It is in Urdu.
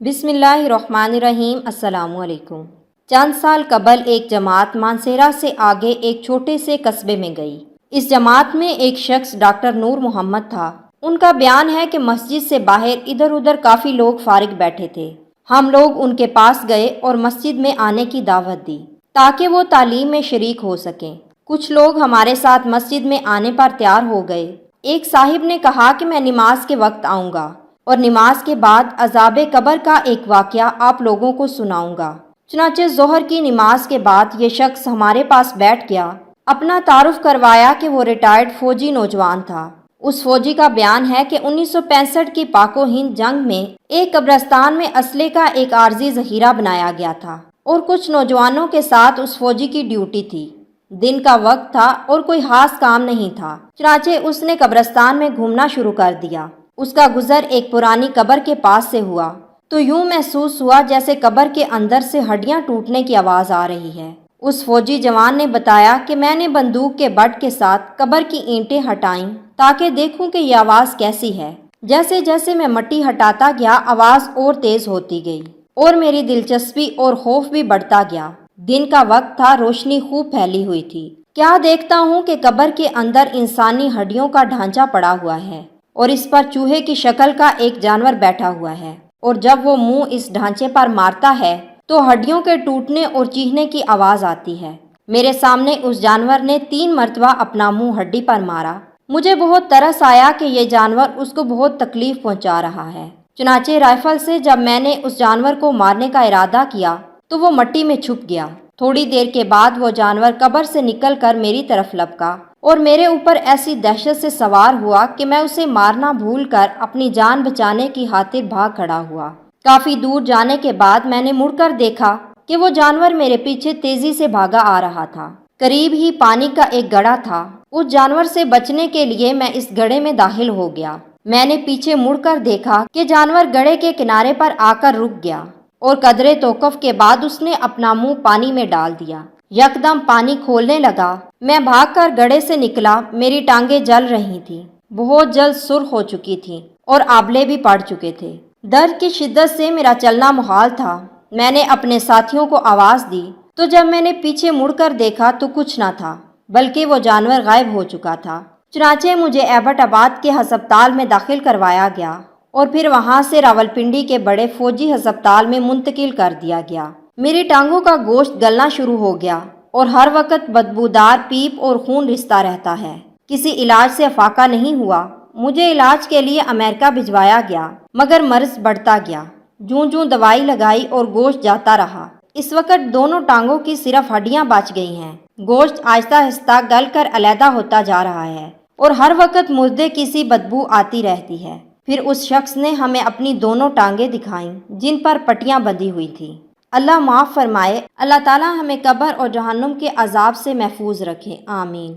بسم اللہ الرحمن الرحیم۔ السلام علیکم۔ چند سال قبل ایک جماعت مانسہرہ سے آگے ایک چھوٹے سے قصبے میں گئی۔ اس جماعت میں ایک شخص ڈاکٹر نور محمد تھا۔ ان کا بیان ہے کہ مسجد سے باہر ادھر ادھر کافی لوگ فارغ بیٹھے تھے۔ ہم لوگ ان کے پاس گئے اور مسجد میں آنے کی دعوت دی تاکہ وہ تعلیم میں شریک ہو سکیں۔ کچھ لوگ ہمارے ساتھ مسجد میں آنے پر تیار ہو گئے۔ ایک صاحب نے کہا کہ میں نماز کے وقت آؤں گا اور نماز کے بعد عذاب قبر کا ایک واقعہ آپ لوگوں کو سناؤں گا۔ چنانچہ ظہر کی نماز کے بعد یہ شخص ہمارے پاس بیٹھ گیا، اپنا تعارف کروایا کہ وہ ریٹائرڈ فوجی نوجوان تھا۔ اس فوجی کا بیان ہے کہ 1965 کی پاک و ہند جنگ میں ایک قبرستان میں اسلحے کا ایک عارضی ذخیرہ بنایا گیا تھا اور کچھ نوجوانوں کے ساتھ اس فوجی کی ڈیوٹی تھی۔ دن کا وقت تھا اور کوئی خاص کام نہیں تھا، چنانچہ اس نے قبرستان میں گھومنا شروع کر دیا۔ اس کا گزر ایک پرانی قبر کے پاس سے ہوا تو یوں محسوس ہوا جیسے قبر کے اندر سے ہڈیاں ٹوٹنے کی آواز آ رہی ہے۔ اس فوجی جوان نے بتایا کہ میں نے بندوق کے بٹ کے ساتھ قبر کی اینٹیں ہٹائیں تاکہ دیکھوں کہ یہ آواز کیسی ہے۔ جیسے جیسے میں مٹی ہٹاتا گیا آواز اور تیز ہوتی گئی اور میری دلچسپی اور خوف بھی بڑھتا گیا۔ دن کا وقت تھا، روشنی خوب پھیلی ہوئی تھی۔ کیا دیکھتا ہوں کہ قبر کے اندر انسانی ہڈیوں کا ڈھانچہ پڑا ہوا ہے اور اس پر چوہے کی شکل کا ایک جانور بیٹھا ہوا ہے، اور جب وہ منہ اس ڈھانچے پر مارتا ہے تو ہڈیوں کے ٹوٹنے اور چیخنے کی آواز آتی ہے۔ میرے سامنے اس جانور نے 3 مرتبہ اپنا منہ ہڈی پر مارا۔ مجھے بہت ترس آیا کہ یہ جانور اس کو بہت تکلیف پہنچا رہا ہے۔ چنانچہ رائفل سے جب میں نے اس جانور کو مارنے کا ارادہ کیا تو وہ مٹی میں چھپ گیا۔ تھوڑی دیر کے بعد وہ جانور قبر سے نکل کر میری طرف لپکا اور میرے اوپر ایسی دہشت سے سوار ہوا کہ میں اسے مارنا بھول کر اپنی جان بچانے کی خاطر بھاگ کھڑا ہوا۔ کافی دور جانے کے بعد میں نے مڑ کر دیکھا کہ وہ جانور میرے پیچھے تیزی سے بھاگا آ رہا تھا۔ قریب ہی پانی کا ایک گڑھا تھا۔ اس جانور سے بچنے کے لیے میں اس گڑھے میں داخل ہو گیا۔ میں نے پیچھے مڑ کر دیکھا کہ جانور گڑھے کے کنارے پر آ کر رک گیا اور قدرے توقف کے بعد اس نے اپنا منہ پانی میں ڈال دیا۔ یکدم پانی کھولنے لگا۔ میں بھاگ کر گڑھے سے نکلا۔ میری ٹانگیں جل رہی تھیں، بہت جلد سرخ ہو چکی تھیں اور آبلے بھی پڑ چکے تھے۔ درد کی شدت سے میرا چلنا محال تھا۔ میں نے اپنے ساتھیوں کو آواز دی تو جب میں نے پیچھے مڑ کر دیکھا تو کچھ نہ تھا بلکہ وہ جانور غائب ہو چکا تھا۔ چنانچہ مجھے ایبٹ آباد کے ہسپتال میں داخل کروایا گیا اور پھر وہاں سے راولپنڈی کے بڑے فوجی ہسپتال میں منتقل کر دیا گیا۔ میری ٹانگوں کا گوشت گلنا شروع ہو گیا اور ہر وقت بدبودار پیپ اور خون رستا رہتا ہے۔ کسی علاج سے افاقہ نہیں ہوا۔ مجھے علاج کے لیے امریکہ بھجوایا گیا مگر مرض بڑھتا گیا۔ جوں جوں دوائی لگائی اور گوشت جاتا رہا۔ اس وقت دونوں ٹانگوں کی صرف ہڈیاں بچ گئی ہیں۔ گوشت آہستہ آہستہ گل کر علیحدہ ہوتا جا رہا ہے اور ہر وقت مردے کی سی بدبو آتی رہتی ہے۔ پھر اس شخص نے ہمیں اپنی دونوں ٹانگیں دکھائیں جن پر پٹیاں بندھی ہوئی تھیں۔ اللہ معاف فرمائے۔ اللہ تعالی ہمیں قبر اور جہنم کے عذاب سے محفوظ رکھے، آمین۔